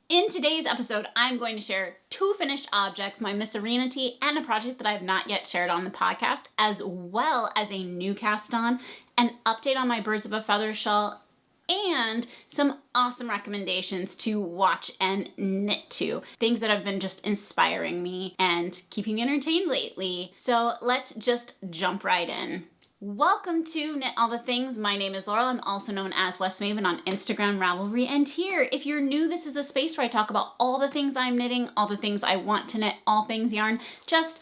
In today's episode, I'm going to share 2 finished objects, my Misurina tee, and a project that I have not yet shared on the podcast, as well as a new cast on, an update on my Birds of a Feather shawl, and some awesome recommendations to watch and knit to. Things that have been just inspiring me and keeping me entertained lately. So let's just jump right in. Welcome to Knit All the Things. My name is Laurel. I'm also known as West Maven on Instagram, Ravelry, and here, if you're new, this is a space where I talk about all the things I'm knitting, all the things I want to knit, all things yarn, just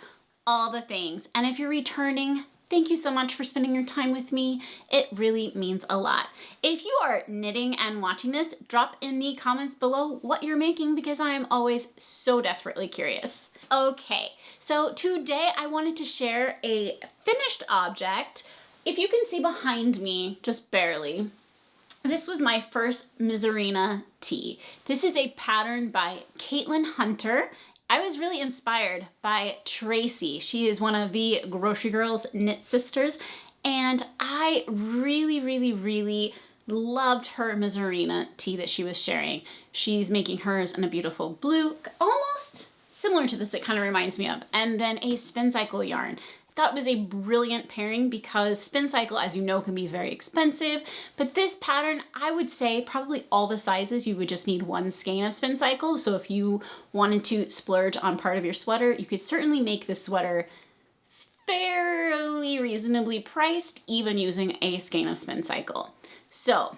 all the things. And if you're returning, thank you so much for spending your time with me. It really means a lot. If you are knitting and watching this, drop in the comments below what you're making because I am always so desperately curious. Okay, so today I wanted to share a finished object. If you can see behind me, just barely, this was my first Misurina tee. This is a pattern by Caitlin Hunter. I was really inspired by Tracy. She is one of the Grocery Girls knit sisters, and I really loved her Misurina tee that she was sharing. She's making hers in a beautiful blue, almost similar to this, it kind of reminds me of, and then a Spincycle yarn. I thought it was a brilliant pairing because Spincycle, as you know, can be very expensive, but this pattern, I would say probably all the sizes, you would just need 1 skein of Spincycle. So if you wanted to splurge on part of your sweater, you could certainly make this sweater fairly reasonably priced, even using a skein of Spincycle. So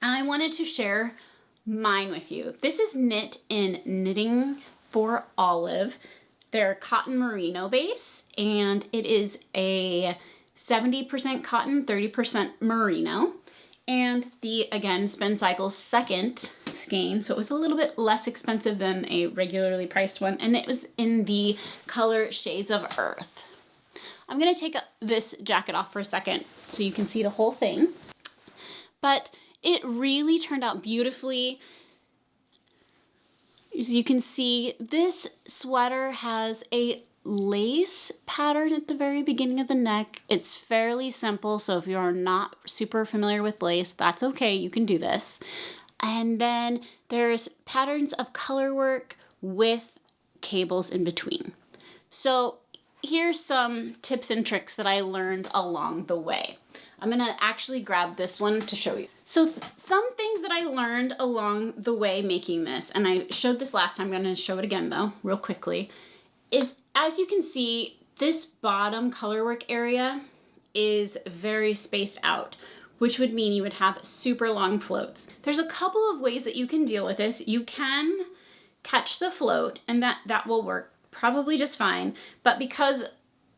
I wanted to share mine with you. This is knit in Knitting for Olive. They're cotton merino base, and it is a 70% cotton, 30% merino. And the, again, Spincycle's second skein, so it was a little bit less expensive than a regularly priced one, and it was in the color Shades of Earth. I'm gonna take this jacket off for a second so you can see the whole thing. But it really turned out beautifully. As you can see, this sweater has a lace pattern at the very beginning of the neck. It's fairly simple, so if you are not super familiar with lace, that's okay, you can do this. And then there's patterns of color work with cables in between. So here's some tips and tricks that I learned along the way. I'm gonna actually grab this one to show you. So some things that I learned along the way making this, and I showed this last time, I'm gonna show it again though, real quickly, is as you can see, this bottom colorwork area is very spaced out, which would mean you would have super long floats. There's a couple of ways that you can deal with this. You can catch the float, and that will work probably just fine, but because,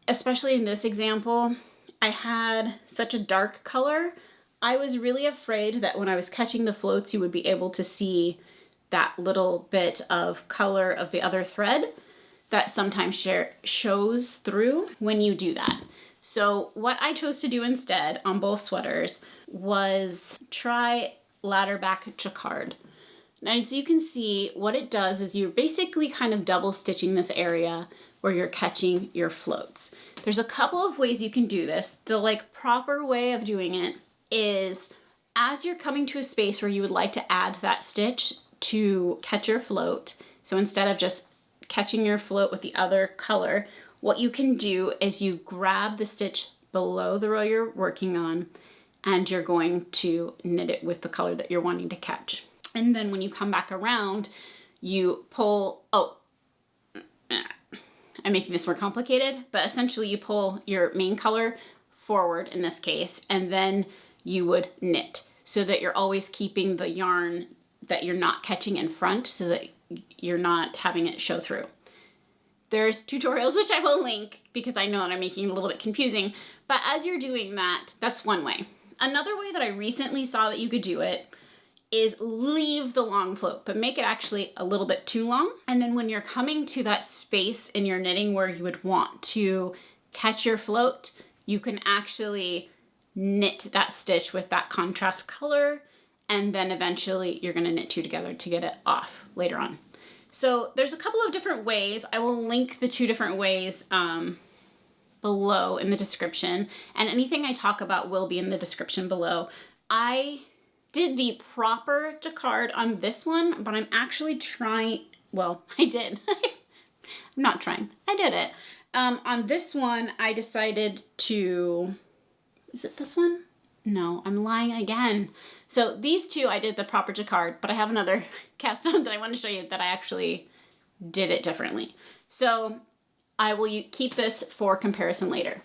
especially in this example, I had such a dark color, I was really afraid that when I was catching the floats, you would be able to see that little bit of color of the other thread that sometimes shows through when you do that. So what I chose to do instead on both sweaters was try ladder back jacquard. Now, as you can see, what it does is you're basically kind of double stitching this area where you're catching your floats. There's a couple of ways you can do this. The proper way of doing it is as you're coming to a space where you would like to add that stitch to catch your float, so instead of just catching your float with the other color, what you can do is you grab the stitch below the row you're working on and you're going to knit it with the color that you're wanting to catch. And then when you come back around, you pull, I'm making this more complicated, but essentially you pull your main color forward in this case, and then you would knit so that you're always keeping the yarn that you're not catching in front so that you're not having it show through. There's tutorials which I will link because I know that I'm making it a little bit confusing, but as you're doing that, that's one way. Another way that I recently saw that you could do it is leave the long float, but make it actually a little bit too long. And then when you're coming to that space in your knitting where you would want to catch your float, you can actually knit that stitch with that contrast color, and then eventually you're gonna knit 2 together to get it off later on. So there's a couple of different ways. I will link the 2 different ways below in the description, and anything I talk about will be in the description below. I did the proper jacquard on this one, but I'm actually trying, well, I did. I'm not trying. I did it. On this one, I decided to, is it this one? No, I'm lying again. So these two, I did the proper jacquard, but I have another cast on that I want to show you that I actually did it differently. So I will keep this for comparison later.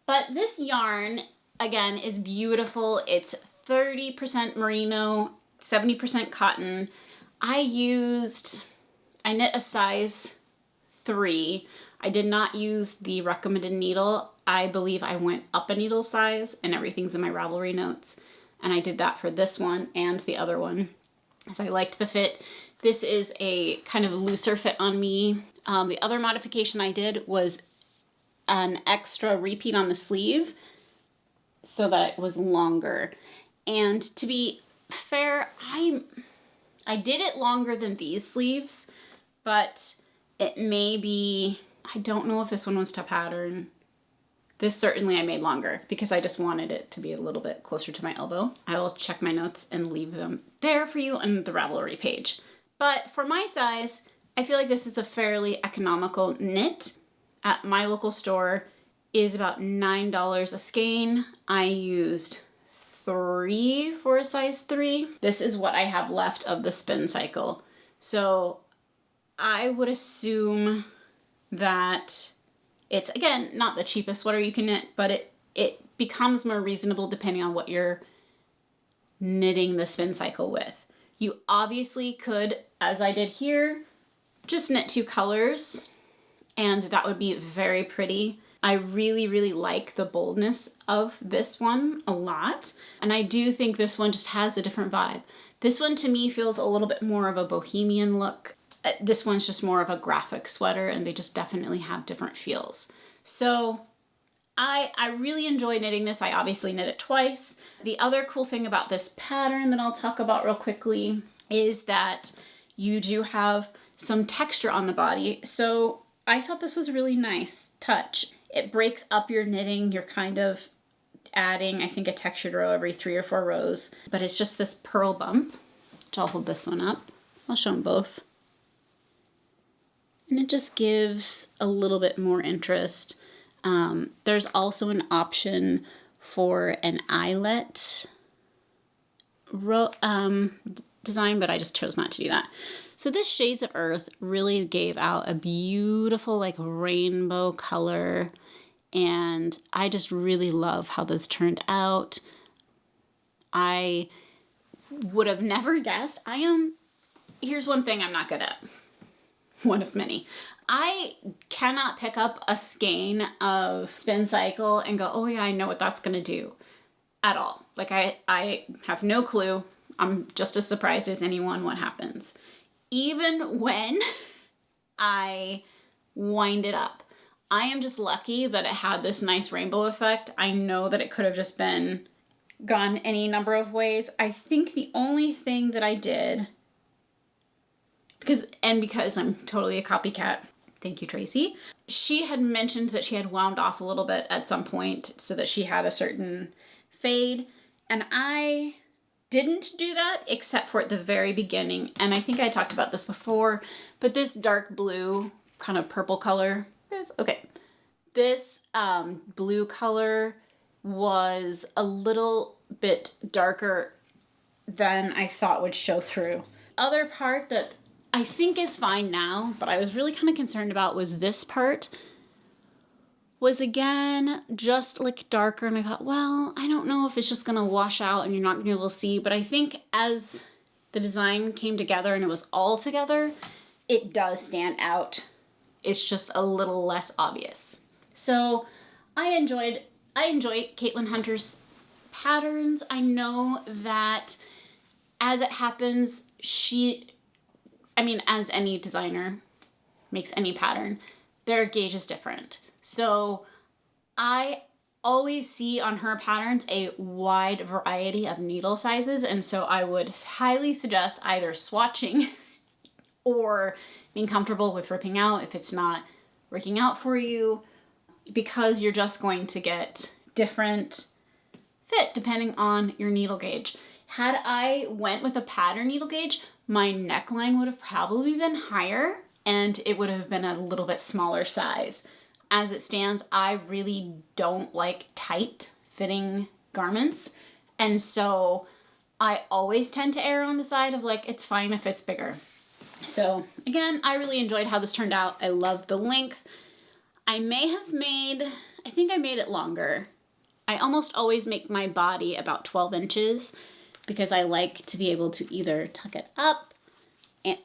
But this yarn, again, is beautiful. It's 30% merino, 70% cotton. I knit a size 3. I did not use the recommended needle. I believe I went up a needle size, and everything's in my Ravelry notes. And I did that for this one and the other one, as I liked the fit. This is a kind of looser fit on me. The other modification I did was an extra repeat on the sleeve so that it was longer. And to be fair, I did it longer than these sleeves, but it may be, I don't know if this one was to pattern. This certainly I made longer because I just wanted it to be a little bit closer to my elbow. I will check my notes and leave them there for you on the Ravelry page. But for my size, I feel like this is a fairly economical knit. At my local store is about $9 a skein. I used 3 for a size 3. This is what I have left of the Spincycle. So I would assume that it's, again, not the cheapest sweater you can knit, but it becomes more reasonable depending on what you're knitting the Spincycle with. You obviously could, as I did here, just knit 2 colors, and that would be very pretty. I really, really like the boldness of this one a lot, and I do think this one just has a different vibe. This one to me feels a little bit more of a bohemian look. This one's just more of a graphic sweater, and they just definitely have different feels. So I really enjoy knitting this. I obviously knit it twice. The other cool thing about this pattern that I'll talk about real quickly is that you do have some texture on the body. So I thought this was a really nice touch. It breaks up your knitting. You're kind of adding, I think, a textured row every 3 or 4 rows, but it's just this purl bump, which I'll hold this one up. I'll show them both. And it just gives a little bit more interest. There's also an option for an eyelet design, but I just chose not to do that. So this Shades of Earth really gave out a beautiful like rainbow color, and I just really love how this turned out. I would have never guessed. Here's one thing I'm not good at. One of many. I cannot pick up a skein of Spincycle and go, oh yeah, I know what that's gonna do at all. Like I have no clue. I'm just as surprised as anyone what happens. Even when I wind it up. I am just lucky that it had this nice rainbow effect. I know that it could have just been gone any number of ways. I think the only thing that I did, because I'm totally a copycat, thank you, Tracy. She had mentioned that she had wound off a little bit at some point so that she had a certain fade, and I didn't do that except for at the very beginning. And I think I talked about this before, but this dark blue kind of purple color, this blue color was a little bit darker than I thought would show through. Other part that I think is fine now, but I was really kind of concerned about was this part. Was again just like darker, and I thought, well, I don't know if it's just gonna wash out and you're not gonna be able to see, but I think as the design came together and it was all together, it does stand out. It's just a little less obvious. So I enjoy Caitlin Hunter's patterns. I know that as it happens, as any designer makes any pattern, their gauge is different. So I always see on her patterns a wide variety of needle sizes, and so I would highly suggest either swatching or being comfortable with ripping out if it's not working out for you, because you're just going to get different fit depending on your needle gauge. Had I went with a pattern needle gauge, my neckline would have probably been higher and it would have been a little bit smaller size. As it stands, I really don't like tight fitting garments. And so I always tend to err on the side of like, it's fine if it's bigger. So again, I really enjoyed how this turned out. I love the length. I think I made it longer. I almost always make my body about 12 inches because I like to be able to either tuck it up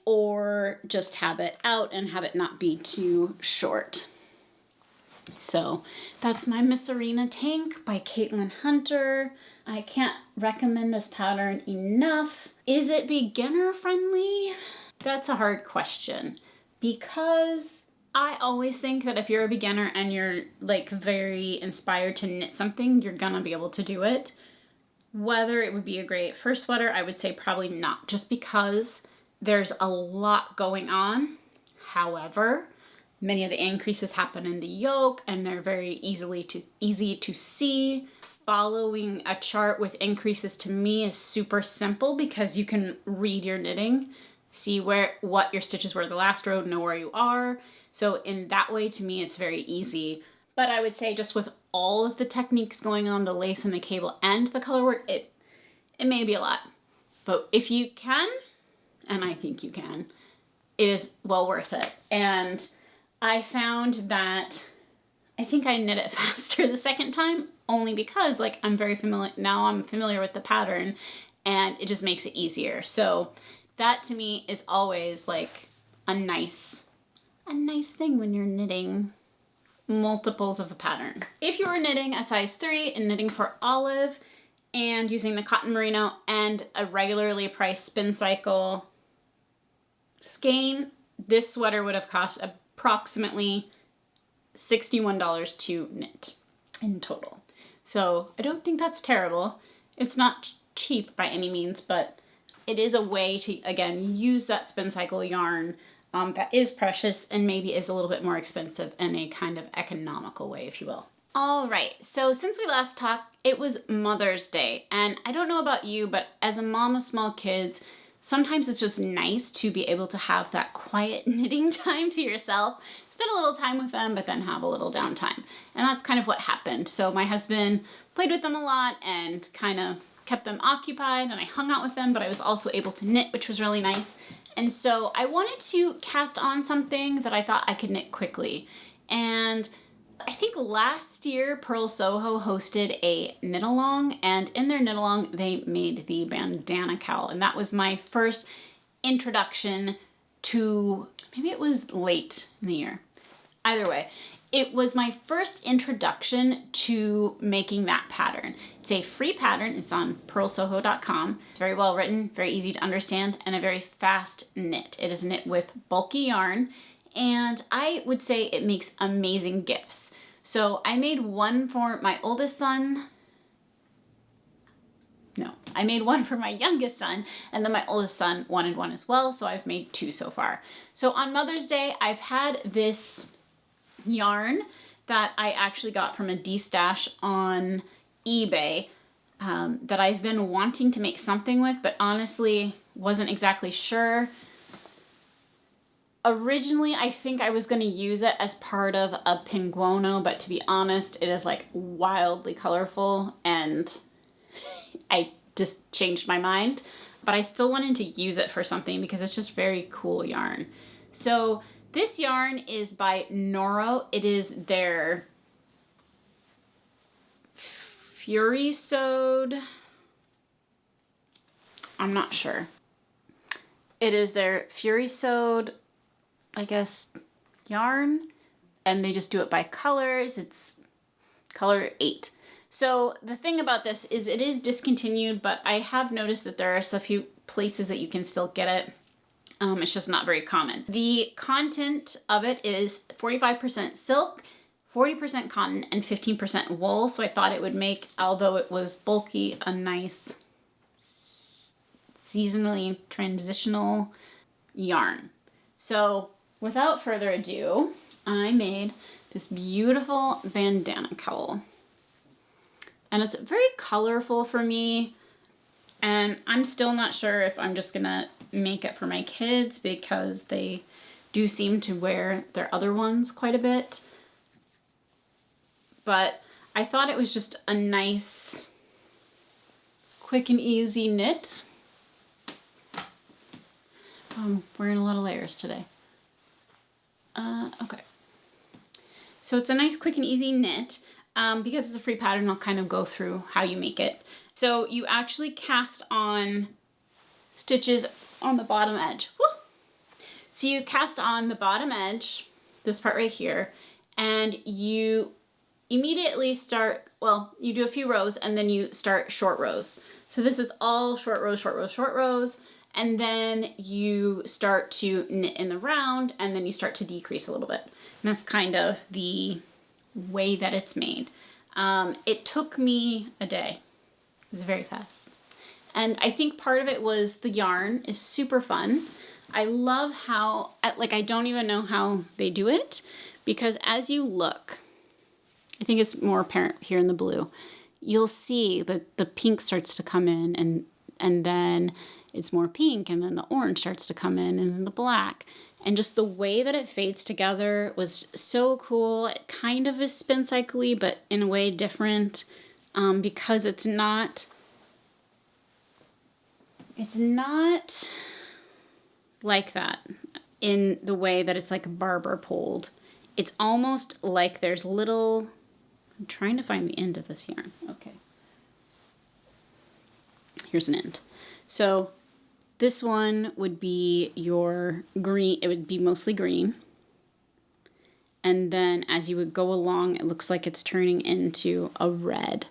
or just have it out and have it not be too short. So that's my Misurina tank by Caitlin Hunter. I can't recommend this pattern enough. Is it beginner friendly? That's a hard question because I always think that if you're a beginner and you're like very inspired to knit something, you're gonna be able to do it. Whether it would be a great first sweater, I would say probably not, just because there's a lot going on. However, many of the increases happen in the yoke and they're very easy to see. Following a chart with increases to me is super simple because you can read your knitting, see what your stitches were the last row, know where you are. So in that way, to me, it's very easy. But I would say just with all of the techniques going on, the lace and the cable and the color work, it may be a lot. But if you can, and I think you can, it is well worth it. And I found that I think I knit it faster the second time, only because like I'm familiar with the pattern and it just makes it easier. So that to me is always like a nice thing when you're knitting multiples of a pattern. If you are knitting a size 3 and knitting for olive and using the cotton merino and a regularly priced Spincycle skein, this sweater would have cost approximately $61 to knit in total. So I don't think that's terrible. It's not cheap by any means, but it is a way to, again, use that Spincycle yarn that is precious and maybe is a little bit more expensive in a kind of economical way, if you will. All right, so since we last talked, it was Mother's Day, and I don't know about you, but as a mom of small kids, sometimes it's just nice to be able to have that quiet knitting time to yourself. Spend a little time with them, but then have a little downtime. And that's kind of what happened. So my husband played with them a lot and kind of kept them occupied, and I hung out with them, but I was also able to knit, which was really nice. And so I wanted to cast on something that I thought I could knit quickly. And I think last year Purl Soho hosted a knit along, and in their knit along they made the Bandana Cowl, and that was my first introduction to, maybe it was late in the year. Either way, it was my first introduction to making that pattern. It's a free pattern. It's on purlsoho.com. It's very well written, very easy to understand, and a very fast knit. It is knit with bulky yarn, and I would say it makes amazing gifts. So I made one for my oldest son. No, I made one for my youngest son, and then my oldest son wanted one as well, so I've made 2 so far. So on Mother's Day, I've had this yarn that I actually got from a D-stash on eBay that I've been wanting to make something with, but honestly wasn't exactly sure. Originally, I think I was going to use it as part of a pinguono, but to be honest, it is like wildly colorful and I just changed my mind. But I still wanted to use it for something because it's just very cool yarn. So this yarn is by Noro. It is their Fury Sewed. I'm not sure. It is their Fury Sewed, I guess, yarn, and they just do it by colors. It's color 8. So the thing about this is it is discontinued, but I have noticed that there are a few places that you can still get it. It's just not very common. The content of it is 45% silk, 40% cotton, and 15% wool. So I thought it would make, although it was bulky, a nice seasonally transitional yarn. So without further ado, I made this beautiful bandana cowl. And it's very colorful for me. And I'm still not sure if I'm just gonna make it for my kids because they do seem to wear their other ones quite a bit. But I thought it was just a nice, quick and easy knit. I'm wearing a lot of layers today. Okay. So it's a nice, quick and easy knit. Because it's a free pattern, I'll kind of go through how you make it. So you actually cast on stitches on the bottom edge. Woo! So you cast on the bottom edge, this part right here, and you immediately start, well, you do a few rows and then you start short rows. So this is all short rows, short rows, short rows, and then you start to knit in the round and then you start to decrease a little bit. And that's kind of the way that it's made. It took me a day. It was very fast. And I think part of it was the yarn is super fun. I love how, like, I don't even know how they do it, because as you look, I think it's more apparent here in the blue, you'll see that the pink starts to come in, and then it's more pink, and then the orange starts to come in, and then the black. And just the way that it fades together was so cool. It kind of is Spincycle-y, but in a way different, because it's not like that in the way that it's like barber pulled. It's almost like there's little, I'm trying to find the end of this yarn. Okay. Here's an end. So this one would be your green, it would be mostly green. And then as you would go along, it looks like it's turning into a red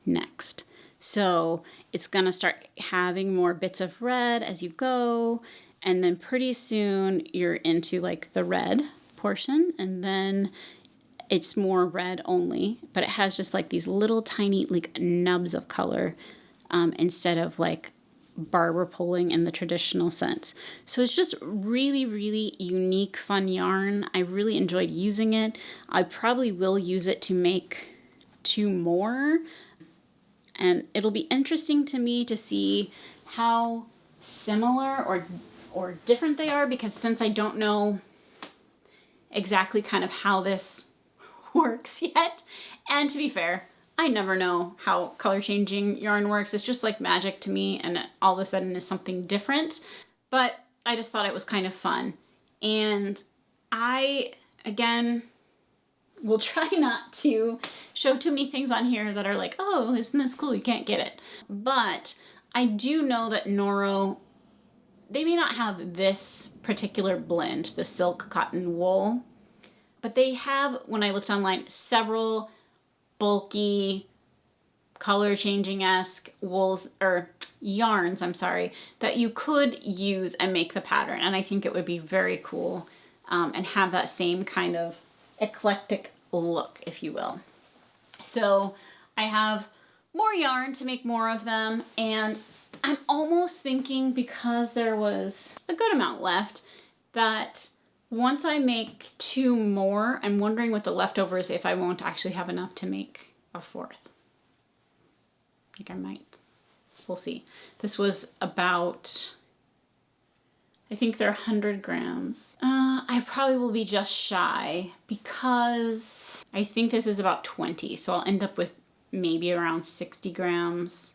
next. So it's gonna start having more bits of red as you go. And then pretty soon you're into like the red portion, and then it's more red only, but it has just like these little tiny like nubs of color instead of like barber pulling in the traditional sense. So it's just really, really unique, fun yarn. I really enjoyed using it. I probably will use it to make 2 more. And it'll be interesting to me to see how similar or different they are, because since I don't know exactly kind of how this works yet, and to be fair, I never know how color changing yarn works. It's just like magic to me, and all of a sudden is something different. But I just thought it was kind of fun. And I, again, will try not to show too many things on here that are like, oh, isn't this cool? You can't get it. But I do know that Noro, they may not have this particular blend, the silk, cotton, wool, but they have, when I looked online, several bulky, color changing-esque wools, or yarns, I'm sorry, that you could use and make the pattern. And I think it would be very cool and have that same kind of eclectic look, if you will. So I have more yarn to make more of them, and I'm almost thinking, because there was a good amount left, that once I make 2 more, I'm wondering with the leftovers if I won't actually have enough to make a 4th. I think I might. We'll see. This was about, I think they're 100 grams. I probably will be just shy, because I think this is about 20. So I'll end up with maybe around 60 grams.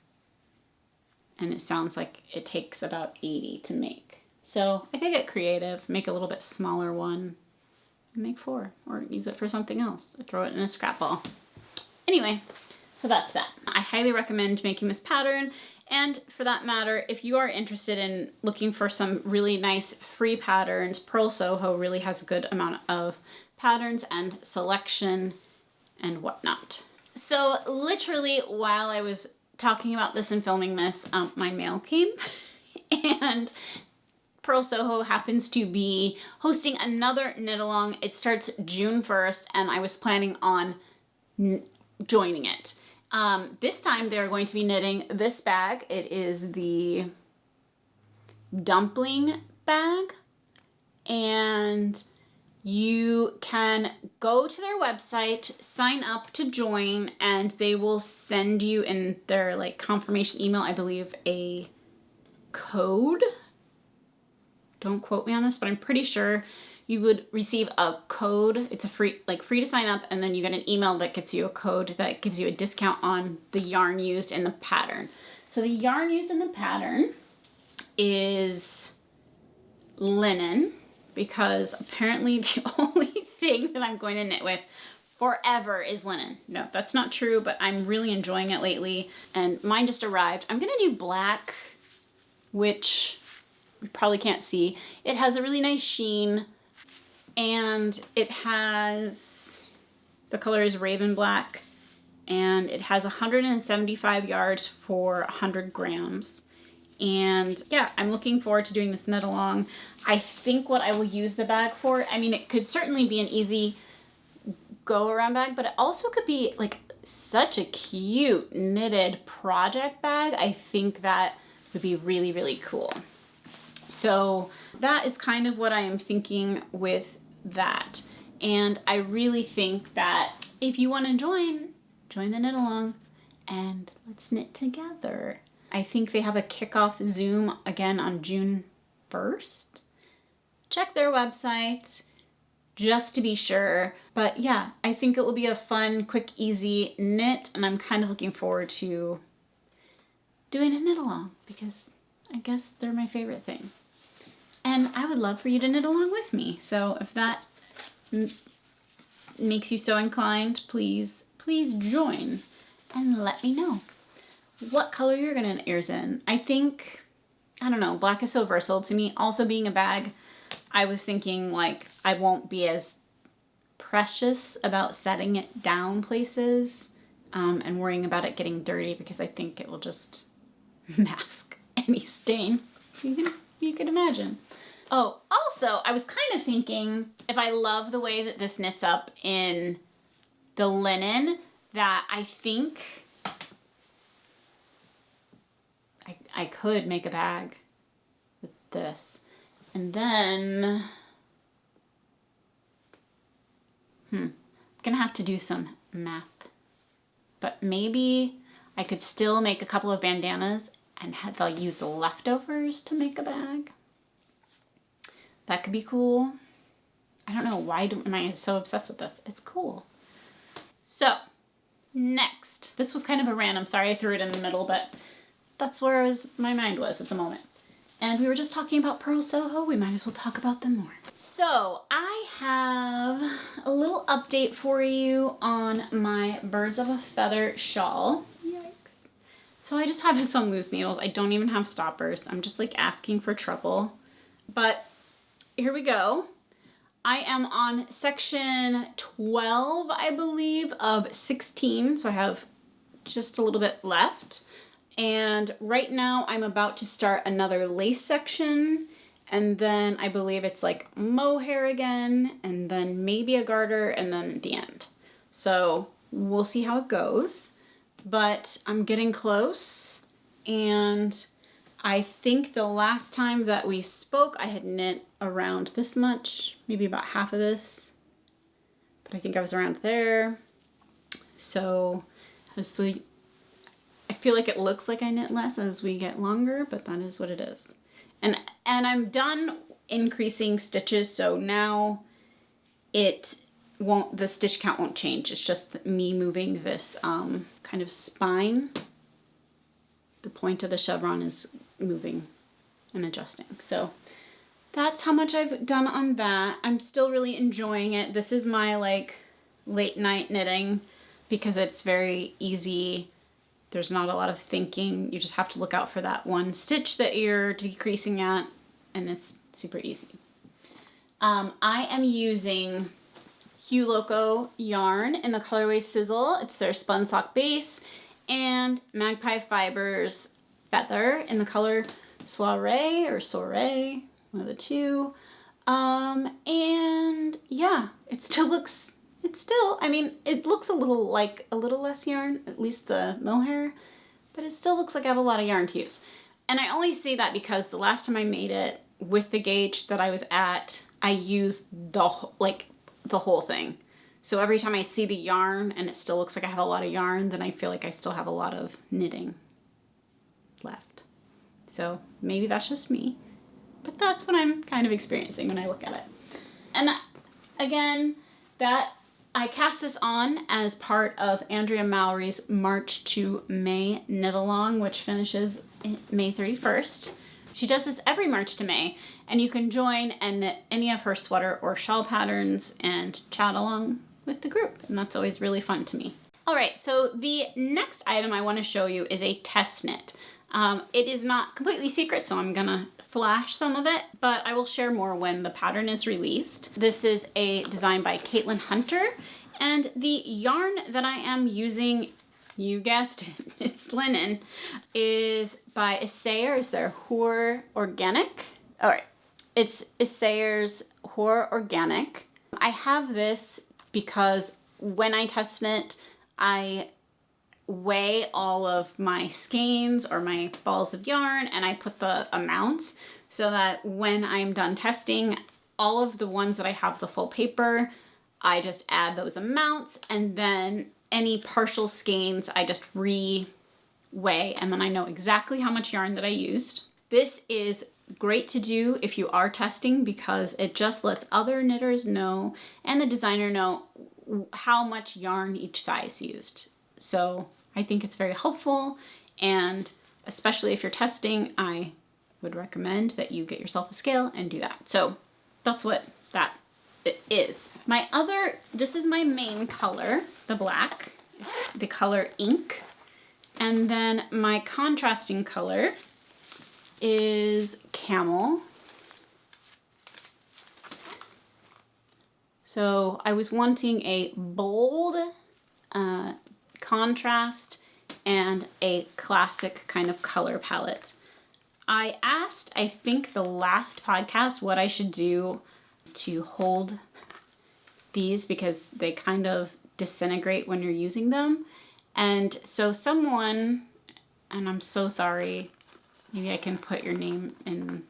And it sounds like it takes about 80 to make. So I could get creative, make a little bit smaller one, and make 4, or use it for something else, or throw it in a scrap ball. Anyway, so that's that. I highly recommend making this pattern. And for that matter, if you are interested in looking for some really nice free patterns, Purl Soho really has a good amount of patterns and selection and whatnot. So literally while I was talking about this and filming this, my mail came and Purl Soho happens to be hosting another knit along. It starts June 1st, and I was planning on joining it. This time they're going to be knitting this bag. It is the Dumpling bag, and you can go to their website, sign up to join, and they will send you in their like confirmation email, I believe, a code. Don't quote me on this, but I'm pretty sure you would receive a code. It's a free to sign up, and then you get an email that gets you a code that gives you a discount on the yarn used in the pattern. So the yarn used in the pattern is linen, because apparently the only thing that I'm going to knit with forever is linen. No, that's not true, but I'm really enjoying it lately, and mine just arrived. I'm gonna do black, which you probably can't see. It has a really nice sheen, and it has, the color is Raven Black, and it has 175 yards for 100 grams. And yeah, I'm looking forward to doing this knit along. I think what I will use the bag for, I mean, it could certainly be an easy go around bag, but it also could be like such a cute knitted project bag. I think that would be really, really cool. So that is kind of what I am thinking with that. And I really think that if you want to join the knit along and let's knit together. I think they have a kickoff Zoom again on June 1st. Check their website just to be sure. But yeah, I think it will be a fun, quick, easy knit, and I'm kind of looking forward to doing a knit along because I guess they're my favorite thing. And I would love for you to knit along with me. So if that makes you so inclined, please join and let me know what color you're gonna knit yours in. I think, I don't know, black is so versatile to me. Also being a bag, I was thinking like I won't be as precious about setting it down places and worrying about it getting dirty, because I think it will just mask any stain you can imagine. Oh, also, I was kind of thinking if I love the way that this knits up in the linen, that I think I could make a bag with this. And then, I'm gonna have to do some math. But maybe I could still make a couple of bandanas and they'll use the leftovers to make a bag. That could be cool. I don't know, why am I so obsessed with this? It's cool. So, next. This was kind of a random, sorry I threw it in the middle, but that's where my mind was at the moment. And we were just talking about Purl Soho, we might as well talk about them more. So, I have a little update for you on my Birds of a Feather shawl. Yikes. So I just have this on loose needles. I don't even have stoppers. I'm just like asking for trouble. But here we go. I am on section 12, I believe, of 16. So I have just a little bit left. And right now I'm about to start another lace section. And then I believe it's like mohair again, and then maybe a garter, and then the end. So we'll see how it goes. But I'm getting close, and I think the last time that we spoke, I had knit around this much, maybe about half of this. But I think I was around there. So I feel like it looks like I knit less as we get longer, but that is what it is. And I'm done increasing stitches, so now the stitch count won't change. It's just me moving this kind of spine. The point of the chevron is moving and adjusting. So that's how much I've done on that. I'm still really enjoying it. This is my like late night knitting because it's very easy. There's not a lot of thinking. You just have to look out for that one stitch that you're decreasing at, and it's super easy. I am using Hue Loco yarn in the colorway Sizzle. It's their spun sock base, and Magpie Fibers feather in the color soiree or soiree, one of the two. And yeah, I mean, it looks a little less yarn, at least the mohair, but it still looks like I have a lot of yarn to use. And I only say that because the last time I made it with the gauge that I was at I use the whole thing. So every time I see the yarn and it still looks like I have a lot of yarn, then I feel like I still have a lot of knitting left. So maybe that's just me, but that's what I'm kind of experiencing when I look at it. And again, that I cast this on as part of Andrea Mowry's March to May knit along, which finishes May 31st. She does this every March to May, and you can join and knit any of her sweater or shawl patterns and chat along with the group, and that's always really fun to me. All right, so the next item I want to show you is a test knit. It is not completely secret, so I'm gonna flash some of it, but I will share more when the pattern is released. This is a design by Caitlin Hunter, and the yarn that I am using, you guessed it, it's linen, is by Isager HØR Organic. All right, it's Isager's HØR Organic. I have this because when I test knit, I weigh all of my skeins or my balls of yarn, and I put the amounts so that when I'm done testing, all of the ones that I have the full paper, I just add those amounts, and then any partial skeins I just re-weigh, and then I know exactly how much yarn that I used. This is great to do if you are testing because it just lets other knitters know and the designer know how much yarn each size used. So I think it's very helpful, and especially if you're testing, I would recommend that you get yourself a scale and do that. So that's what that is. This is my main color, the black, the color Ink, and then my contrasting color is Camel. So I was wanting a bold contrast and a classic kind of color palette. I asked, I think the last podcast, what I should do to hold these because they kind of disintegrate when you're using them. And so someone, and I'm so sorry, maybe I can put your name in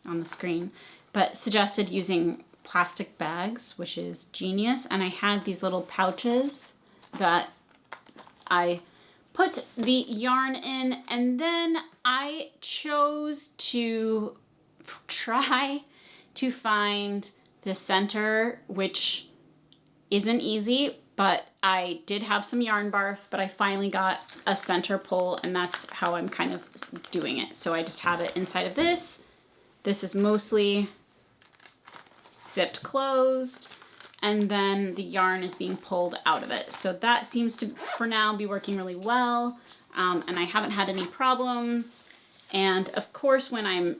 on the screen, but suggested using plastic bags, which is genius. And I had these little pouches that I put the yarn in, and then I chose to try to find the center, which isn't easy, but I did have some yarn barf, but I finally got a center pull, and that's how I'm kind of doing it. So I just have it inside of this. This is mostly zipped closed, and then the yarn is being pulled out of it. So that seems to, for now, be working really well, and I haven't had any problems. And of course, when I'm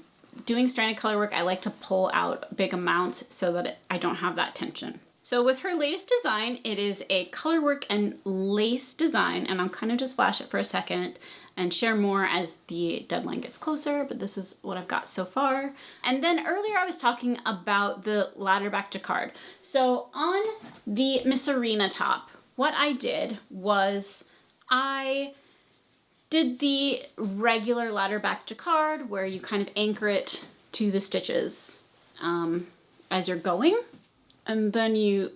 doing stranded color work, I like to pull out big amounts so that I don't have that tension. So with her latest design, it is a colorwork and lace design, and I'll kind of just flash it for a second and share more as the deadline gets closer, but this is what I've got so far. And then earlier I was talking about the ladder back jacquard. So on the Misurina top, what I did was I did the regular ladder back jacquard where you kind of anchor it to the stitches as you're going, and then you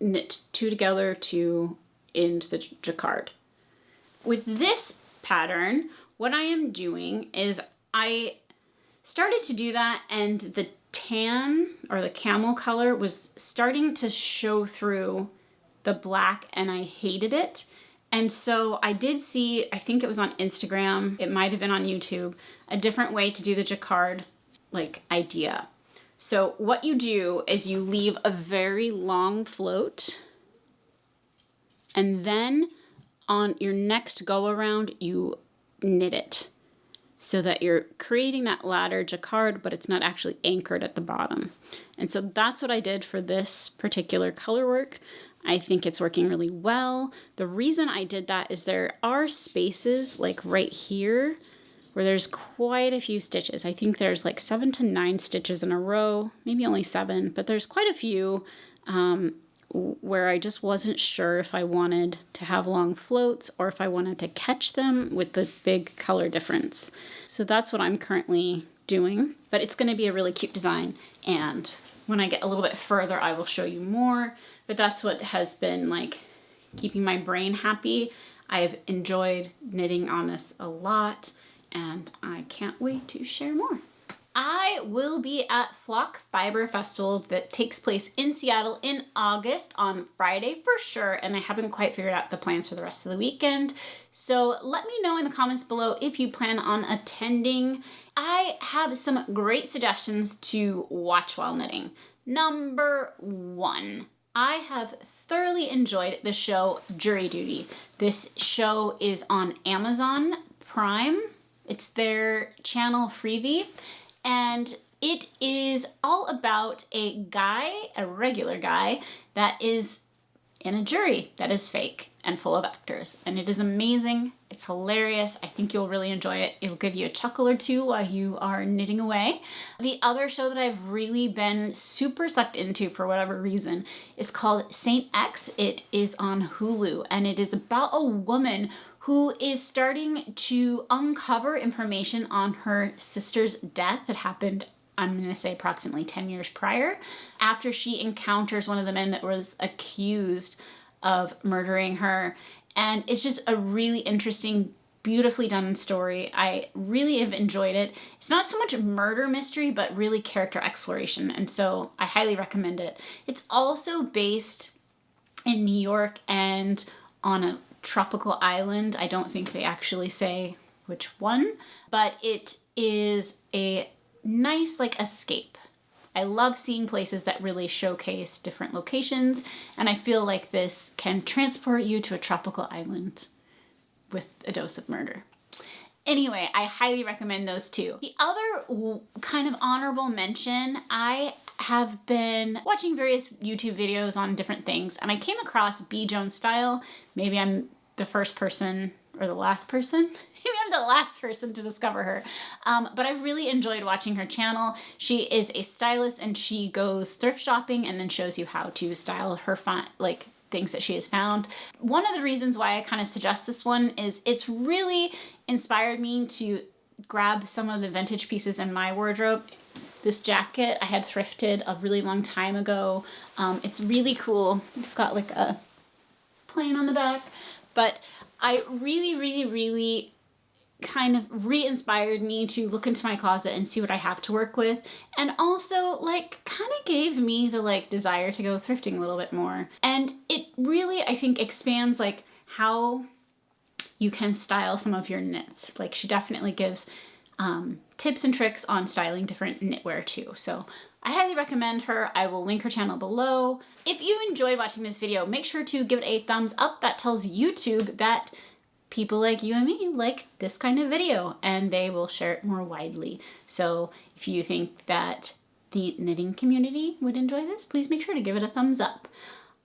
knit two together to end the jacquard. With this pattern, what I am doing is I started to do that, and the tan or the camel color was starting to show through the black, and I hated it. And so I did see, I think it was on Instagram, it might have been on YouTube, a different way to do the jacquard like idea. So what you do is you leave a very long float, and then on your next go around, you knit it so that you're creating that ladder jacquard, but it's not actually anchored at the bottom. And so that's what I did for this particular color work. I think it's working really well. The reason I did that is there are spaces like right here where there's quite a few stitches. I think there's like 7 to 9 stitches in a row, maybe only 7, but there's quite a few where I just wasn't sure if I wanted to have long floats or if I wanted to catch them with the big color difference. So that's what I'm currently doing, but it's gonna be a really cute design, and when I get a little bit further, I will show you more, but that's what has been like keeping my brain happy. I've enjoyed knitting on this a lot, and I can't wait to share more. I will be at Flock Fiber Festival that takes place in Seattle in August on Friday for sure, and I haven't quite figured out the plans for the rest of the weekend. So let me know in the comments below if you plan on attending. I have some great suggestions to watch while knitting. Number 1, I have thoroughly enjoyed the show Jury Duty. This show is on Amazon Prime. It's their channel freebie. And it is all about a guy, a regular guy, that is in a jury that is fake and full of actors. And it is amazing. It's hilarious. I think you'll really enjoy it. It'll give you a chuckle or two while you are knitting away. The other show that I've really been super sucked into for whatever reason is called Saint X. It is on Hulu, and it is about a woman who is starting to uncover information on her sister's death that happened, I'm going to say approximately 10 years prior, after she encounters one of the men that was accused of murdering her. And it's just a really interesting, beautifully done story. I really have enjoyed it. It's not so much a murder mystery, but really character exploration. And so I highly recommend it. It's also based in New York and on a tropical island. I don't think they actually say which one, but it is a nice like escape. I love seeing places that really showcase different locations, and I feel like this can transport you to a tropical island with a dose of murder. Anyway, I highly recommend those two. The other kind of honorable mention, I have been watching various YouTube videos on different things, and I came across B. Jones Style. Maybe I'm the first person or the last person. Maybe I'm the last person to discover her. But I've really enjoyed watching her channel. She is a stylist, and she goes thrift shopping and then shows you how to style her things that she has found. One of the reasons why I kind of suggest this one is it's really inspired me to grab some of the vintage pieces in my wardrobe. This jacket I had thrifted a really long time ago. It's really cool. It's got like a plane on the back, but I really kind of re-inspired me to look into my closet and see what I have to work with, and also like kind of gave me the like desire to go thrifting a little bit more. And it really, I think, expands like how you can style some of your knits. Like she definitely gives tips and tricks on styling different knitwear too. So I highly recommend her. I will link her channel below. If you enjoyed watching this video, make sure to give it a thumbs up. That tells YouTube that people like you and me like this kind of video, and they will share it more widely. So if you think that the knitting community would enjoy this, please make sure to give it a thumbs up.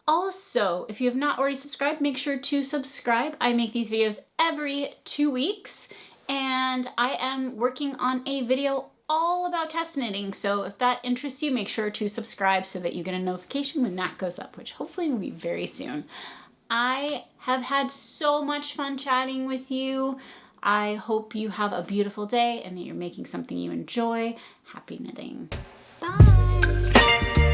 Also, if you have not already subscribed, make sure to subscribe. I make these videos every 2 weeks, and I am working on a video all about test knitting. So if that interests you, make sure to subscribe so that you get a notification when that goes up, which hopefully will be very soon. I have had so much fun chatting with you. I hope you have a beautiful day and that you're making something you enjoy. Happy knitting. Bye.